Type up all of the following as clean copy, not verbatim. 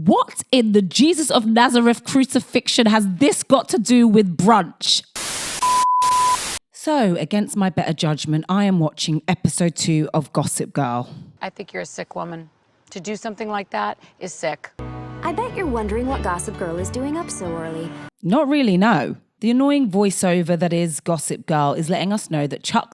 What in the Jesus of Nazareth crucifixion has this got to do with Brunch? So, against my better judgment, I am watching episode 2 of Gossip Girl. I think you're a sick woman. To do something like that is sick. I bet you're wondering what Gossip Girl is doing up so early. Not really, no. The annoying voiceover that is Gossip Girl is letting us know that Chuck's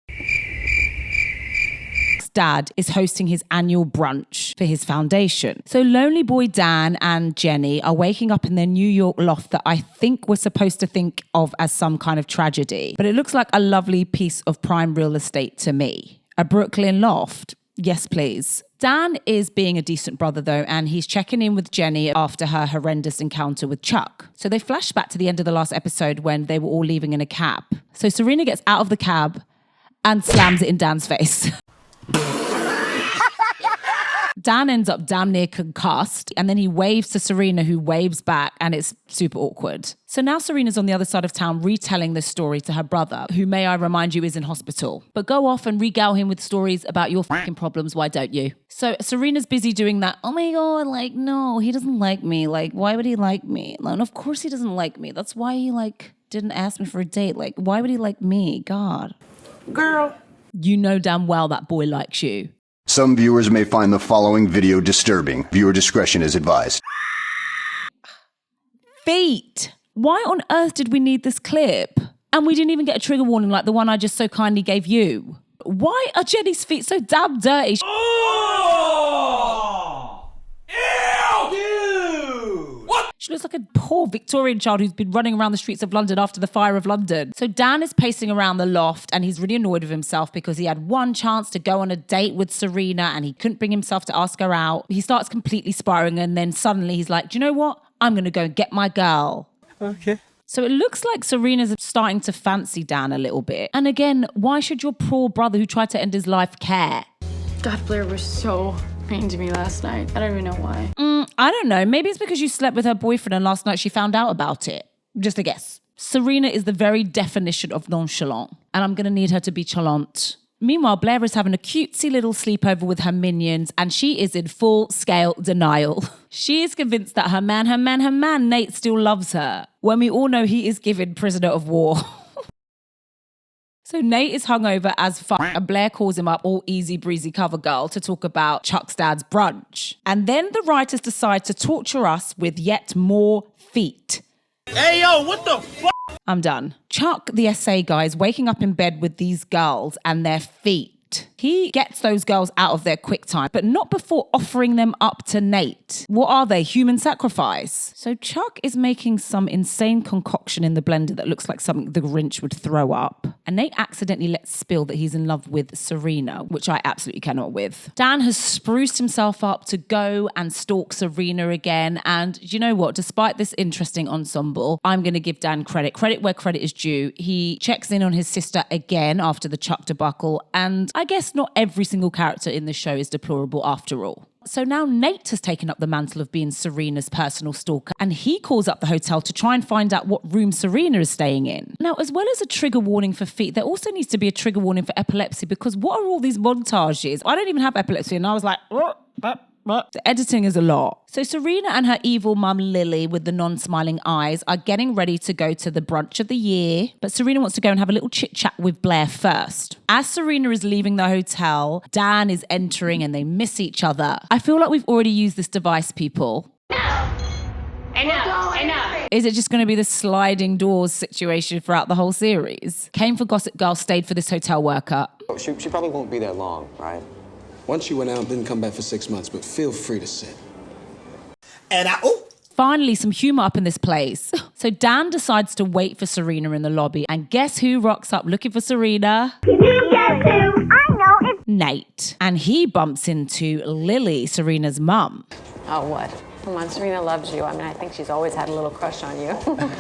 dad is hosting his annual brunch for his foundation. So lonely boy Dan and Jenny are waking up in their New York loft that I think we're supposed to think of as some kind of tragedy. But it looks like a lovely piece of prime real estate to me. A Brooklyn loft? Yes, please. Dan is being a decent brother though, and he's checking in with Jenny after her horrendous encounter with Chuck. So they flash back to the end of the last episode when they were all leaving in a cab. So Serena gets out of the cab and slams it in Dan's face. Dan ends up damn near concussed, and then he waves to Serena, who waves back, and it's super awkward. So now Serena's on the other side of town retelling this story to her brother, who, may I remind you, is in hospital. But go off and regale him with stories about your fucking problems, why don't you? So Serena's busy doing that. Oh my God, like, no, he doesn't like me. Like, why would he like me? And of course he doesn't like me. That's why he, didn't ask me for a date. Like, why would he like me? God. Girl. You know damn well that boy likes you. Some viewers may find the following video disturbing. Viewer discretion is advised. Feet. Why on earth did we need this clip? And we didn't even get a trigger warning like the one I just so kindly gave you. Why are Jenny's feet so damn dirty? Oh! Ew! What? She looks like a poor Victorian child who's been running around the streets of London after the fire of London. So Dan is pacing around the loft and he's really annoyed with himself because he had one chance to go on a date with Serena and he couldn't bring himself to ask her out. He starts completely spiraling and then suddenly he's like, do you know what? I'm going to go and get my girl. Okay. So it looks like Serena's starting to fancy Dan a little bit. And again, why should your poor brother who tried to end his life care? God, Blair was so mean to me last night. I don't even know why. I don't know. Maybe it's because you slept with her boyfriend and last night she found out about it. Just a guess. Serena is the very definition of nonchalant. And I'm going to need her to be chalant. Meanwhile, Blair is having a cutesy little sleepover with her minions and she is in full-scale denial. She is convinced that her man, Nate still loves her, when we all know he is given prisoner of war. So Nate is hungover as fuck and Blair calls him up all easy breezy cover girl to talk about Chuck's dad's brunch. And then the writers decide to torture us with yet more feet. Hey, yo, what the fuck? I'm done. Chuck, the essay guy, is waking up in bed with these girls and their feet. He gets those girls out of there quick time, but not before offering them up to Nate. What are they? Human sacrifice. So Chuck is making some insane concoction in the blender that looks like something the Grinch would throw up. And Nate accidentally lets spill that he's in love with Serena, which I absolutely cannot with. Dan has spruced himself up to go and stalk Serena again. And you know what? Despite this interesting ensemble, I'm going to give Dan credit. Credit where credit is due. He checks in on his sister again after the Chuck debacle. And I guess not every single character in the show is deplorable after all. So now Nate has taken up the mantle of being Serena's personal stalker and he calls up the hotel to try and find out what room Serena is staying in. Now, as well as a trigger warning for feet, there also needs to be a trigger warning for epilepsy because what are all these montages? I don't even have epilepsy and I was like, the editing is a lot. So Serena and her evil mum Lily with the non-smiling eyes are getting ready to go to the brunch of the year. But Serena wants to go and have a little chit-chat with Blair first. As Serena is leaving the hotel, Dan is entering and they miss each other. I feel like we've already used this device, people. Enough. Is it just going to be the sliding doors situation throughout the whole series? Came for Gossip Girl, stayed for this hotel worker. She probably won't be that long, right? Once she went out, didn't come back for 6 months, but feel free to sit. And Finally, some humor up in this place. So Dan decides to wait for Serena in the lobby. And guess who rocks up looking for Serena? You guess who? I know it's Nate. And he bumps into Lily, Serena's mum. Oh, what? Come on, Serena loves you. I mean, I think she's always had a little crush on you.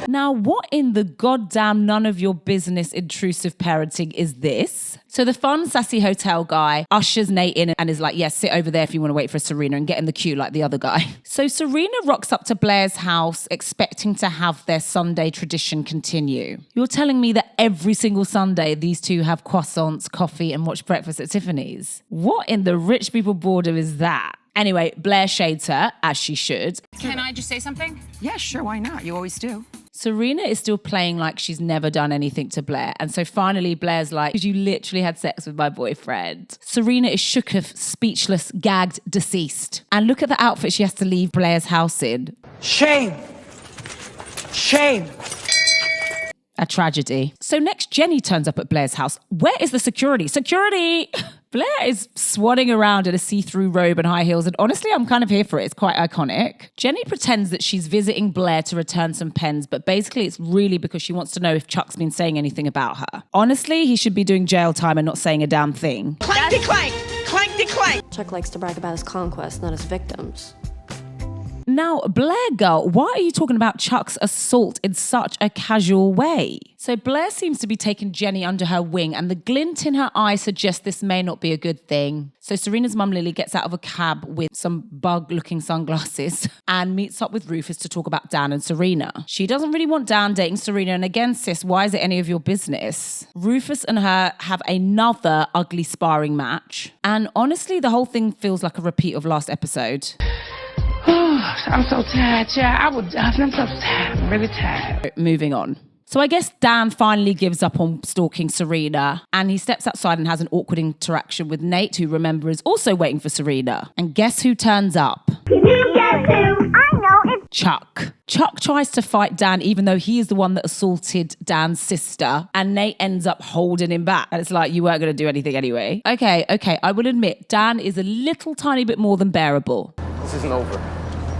Now, what in the goddamn none of your business intrusive parenting is this? So the fun, sassy hotel guy ushers Nate in and is like, yes, sit over there if you want to wait for Serena and get in the queue like the other guy. So Serena rocks up to Blair's house expecting to have their Sunday tradition continue. You're telling me that every single Sunday these two have croissants, coffee and watch breakfast at Tiffany's? What in the rich people boredom is that? Anyway, Blair shades her, as she should. Can I just say something? Yeah, sure, why not? You always do. Serena is still playing like she's never done anything to Blair. And so finally Blair's like, you literally had sex with my boyfriend. Serena is shooketh, speechless, gagged, deceased. And look at the outfit she has to leave Blair's house in. Shame. Shame. A tragedy. So next, Jenny turns up at Blair's house. Where is the security? Security! Blair is swanning around in a see-through robe and high heels, and honestly, I'm kind of here for it. It's quite iconic. Jenny pretends that she's visiting Blair to return some pens, but basically it's really because she wants to know if Chuck's been saying anything about her. Honestly, he should be doing jail time and not saying a damn thing. Clank-de-clank! Clank-de-clank! Chuck likes to brag about his conquests, not his victims. Now, Blair girl, why are you talking about Chuck's assault in such a casual way? So Blair seems to be taking Jenny under her wing, and the glint in her eye suggests this may not be a good thing. So Serena's mum Lily gets out of a cab with some bug-looking sunglasses and meets up with Rufus to talk about Dan and Serena. She doesn't really want Dan dating Serena, and again, sis, why is it any of your business? Rufus and her have another ugly sparring match, and honestly, the whole thing feels like a repeat of last episode. I'm so tired, yeah. I'm so tired. I'm really tired. Moving on. So I guess Dan finally gives up on stalking Serena, and he steps outside and has an awkward interaction with Nate, who, remember, is also waiting for Serena. And guess who turns up? Guess who? I know it's Chuck. Chuck tries to fight Dan, even though he is the one that assaulted Dan's sister, and Nate ends up holding him back. And it's like, you weren't going to do anything anyway. Okay, I will admit, Dan is a little tiny bit more than bearable. This isn't over.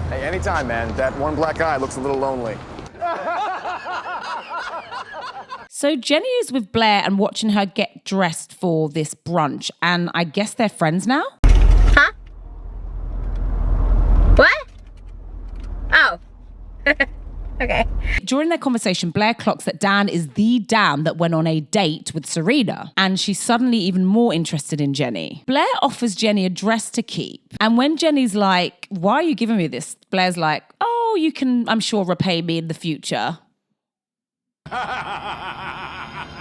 Hey, anytime, man. That one black eye looks a little lonely. So Jenny is with Blair and watching her get dressed for this brunch, and I guess they're friends now? Huh? What? Oh. Okay. During their conversation, Blair clocks that Dan is the Dan that went on a date with Serena, and she's suddenly even more interested in Jenny. Blair offers Jenny a dress to keep, and when Jenny's like, why are you giving me this? Blair's like, oh, you can, I'm sure, repay me in the future.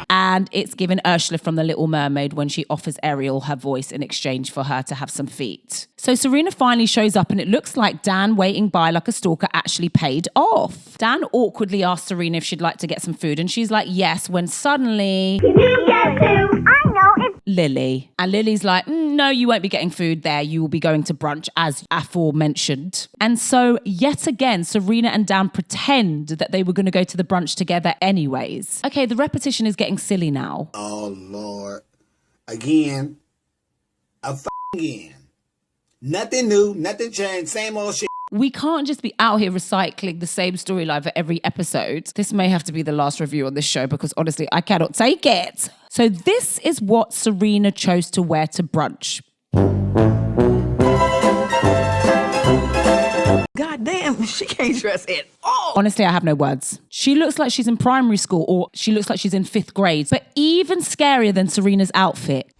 And it's given Ursula from The Little Mermaid when she offers Ariel her voice in exchange for her to have some feet. So Serena finally shows up, and it looks like Dan waiting by like a stalker actually paid off. Dan awkwardly asks Serena if she'd like to get some food, and she's like, yes, when suddenly... Guess who? I know it's Lily. And Lily's like, no, you won't be getting food there. You will be going to brunch, as aforementioned. And so, yet again, Serena and Dan pretend that they were going to go to the brunch together anyways. Okay, the repetition is getting silly now. Oh, Lord. Again. Again. Nothing new, nothing changed, same old shit. We can't just be out here recycling the same storyline for every episode. This may have to be the last review on this show because honestly, I cannot take it. So this is what Serena chose to wear to brunch. God damn, she can't dress at all. Honestly, I have no words. She looks like she's in primary school, or she looks like she's in 5th grade. But even scarier than Serena's outfit.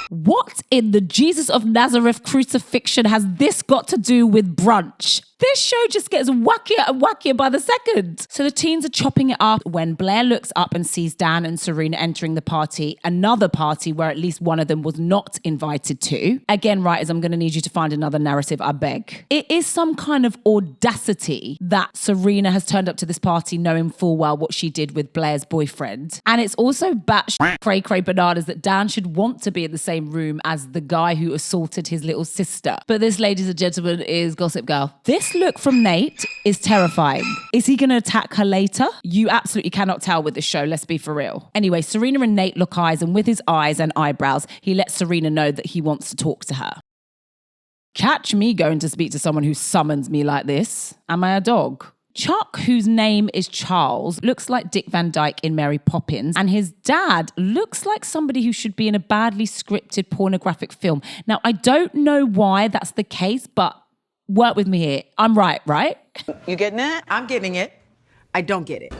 What in the Jesus of Nazareth crucifixion has this got to do with brunch? This show just gets wackier and wackier by the second. So the teens are chopping it up when Blair looks up and sees Dan and Serena entering the party, another party where at least one of them was not invited to. Again, writers, I'm going to need you to find another narrative, I beg. It is some kind of audacity that Serena has turned up to this party knowing full well what she did with Blair's boyfriend. And it's also batshit cray-cray bananas that Dan should want to be in the same room as the guy who assaulted his little sister. But this, ladies and gentlemen, is Gossip Girl. This look from Nate is terrifying. Is he going to attack her later? You absolutely cannot tell with this show, let's be for real. Anyway, Serena and Nate lock eyes, and with his eyes and eyebrows, he lets Serena know that he wants to talk to her. Catch me going to speak to someone who summons me like this. Am I a dog? Chuck, whose name is Charles, looks like Dick Van Dyke in Mary Poppins, and his dad looks like somebody who should be in a badly scripted pornographic film. Now, I don't know why that's the case, but work with me here. I'm right? You getting that? I'm getting it. I don't get it.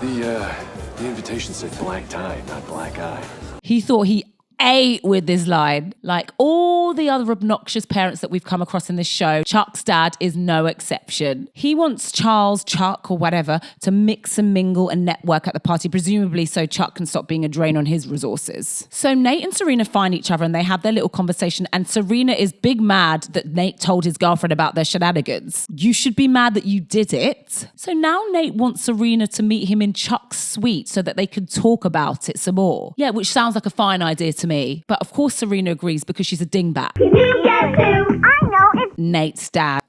The invitation said black tie, not black eye. He thought he ate with this line. Like all the other obnoxious parents that we've come across in this show, Chuck's dad is no exception. He wants Charles, Chuck, or whatever to mix and mingle and network at the party, presumably so Chuck can stop being a drain on his resources. So Nate and Serena find each other and they have their little conversation, and Serena is big mad that Nate told his girlfriend about their shenanigans. You should be mad that you did it. So now Nate wants Serena to meet him in Chuck's suite so that they could talk about it some more. Yeah, which sounds like a fine idea to me. But of course Serena agrees because she's a dingbat. I know it's Nate's dad,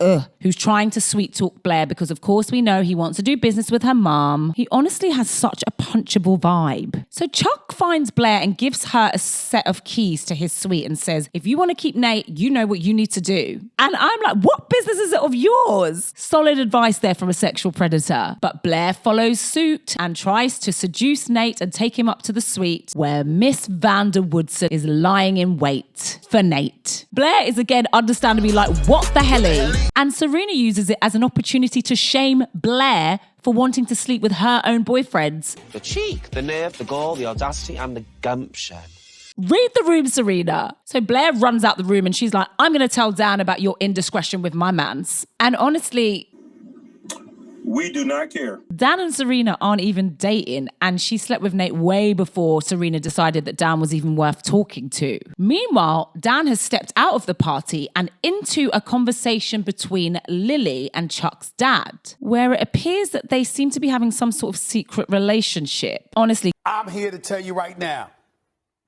who's trying to sweet talk Blair because of course we know he wants to do business with her mom. He honestly has such a punchable vibe. So Chuck finds Blair and gives her a set of keys to his suite and says, if you want to keep Nate, you know what you need to do. And I'm like, what business is it of yours? Solid advice there from a sexual predator. But Blair follows suit and tries to seduce Nate and take him up to the suite where Miss Vander Woodson is lying in wait for Nate. Blair is again understandably like, what the helly? And Serena uses it as an opportunity to shame Blair for wanting to sleep with her own boyfriends. The cheek, the nerve, the gall, the audacity, and the gumption. Read the room, Serena. So Blair runs out the room and she's like, I'm going to tell Dan about your indiscretion with my mans. And honestly, we do not care. Dan and Serena aren't even dating, and she slept with Nate way before Serena decided that Dan was even worth talking to. Meanwhile, Dan has stepped out of the party and into a conversation between Lily and Chuck's dad, where it appears that they seem to be having some sort of secret relationship. Honestly, I'm here to tell you right now,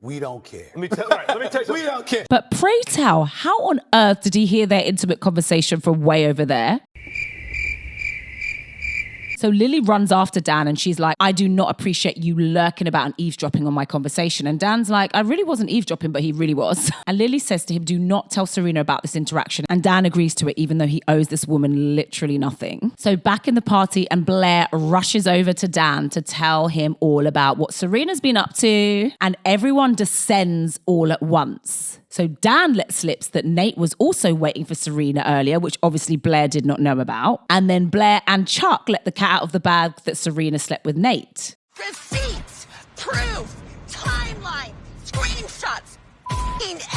we don't care. Let me tell you. We don't care. But pray tell, how on earth did he hear their intimate conversation from way over there? So Lily runs after Dan and she's like, I do not appreciate you lurking about and eavesdropping on my conversation. And Dan's like, I really wasn't eavesdropping, but he really was. And Lily says to him, do not tell Serena about this interaction. And Dan agrees to it, even though he owes this woman literally nothing. So back in the party, and Blair rushes over to Dan to tell him all about what Serena's been up to. And everyone descends all at once. So Dan let slips that Nate was also waiting for Serena earlier, which obviously Blair did not know about. And then Blair and Chuck let the cat out of the bag that Serena slept with Nate. Receipts, proof, timeline, screenshots,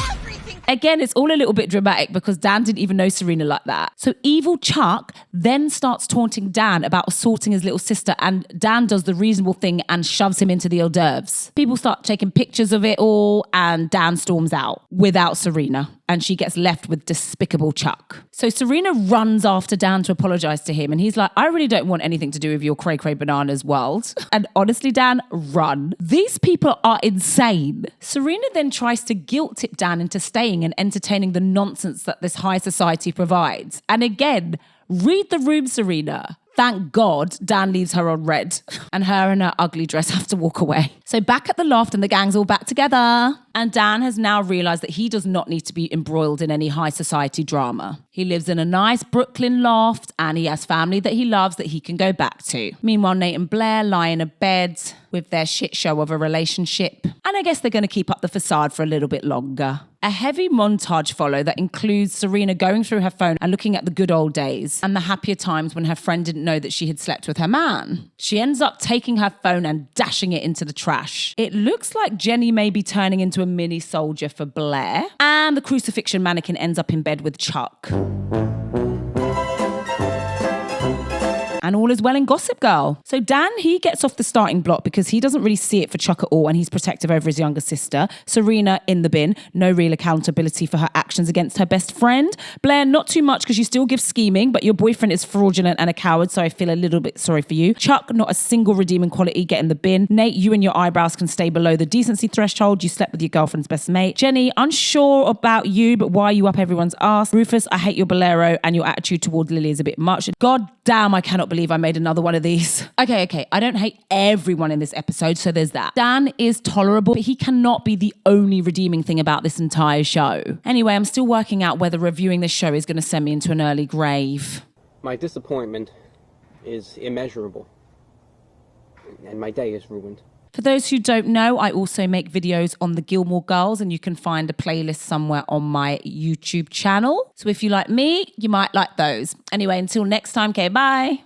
everything. Again, it's all a little bit dramatic because Dan didn't even know Serena like that. So evil Chuck then starts taunting Dan about assaulting his little sister, and Dan does the reasonable thing and shoves him into the hors d'oeuvres. People start taking pictures of it all, and Dan storms out without Serena, and she gets left with despicable Chuck. So Serena runs after Dan to apologize to him, and he's like, I really don't want anything to do with your cray-cray bananas world. And honestly, Dan, run. These people are insane. Serena then tries to guilt tip Dan into staying and entertaining the nonsense that this high society provides. And again, read the room, Serena. Thank God Dan leaves her on red and her and her ugly dress have to walk away. So back at the loft and the gang's all back together. And Dan has now realised that he does not need to be embroiled in any high society drama. He lives in a nice Brooklyn loft and he has family that he loves that he can go back to. Meanwhile, Nate and Blair lie in a bed with their shit show of a relationship. And I guess they're going to keep up the facade for a little bit longer. A heavy montage follows that includes Serena going through her phone and looking at the good old days and the happier times when her friend didn't know that she had slept with her man. She ends up taking her phone and dashing it into the trash. It looks like Jenny may be turning into a mini soldier for Blair, and the crucifixion mannequin ends up in bed with Chuck. And all is well in Gossip Girl. So Dan, he gets off the starting block because he doesn't really see it for Chuck at all and he's protective over his younger sister. Serena in the bin, no real accountability for her actions against her best friend. Blair, not too much because you still give scheming, but your boyfriend is fraudulent and a coward, so I feel a little bit sorry for you. Chuck, not a single redeeming quality, get in the bin. Nate, you and your eyebrows can stay below the decency threshold. You slept with your girlfriend's best mate. Jenny, unsure about you, but why are you up everyone's ass? Rufus, I hate your bolero and your attitude towards Lily is a bit much. God damn, I cannot believe I made another one of these. Okay. I don't hate everyone in this episode, so there's that. Dan is tolerable, but he cannot be the only redeeming thing about this entire show. Anyway, I'm still working out whether reviewing this show is going to send me into an early grave. My disappointment is immeasurable, and my day is ruined. For those who don't know, I also make videos on the Gilmore Girls, and you can find a playlist somewhere on my YouTube channel. So if you like me, you might like those. Anyway, until next time, okay, bye.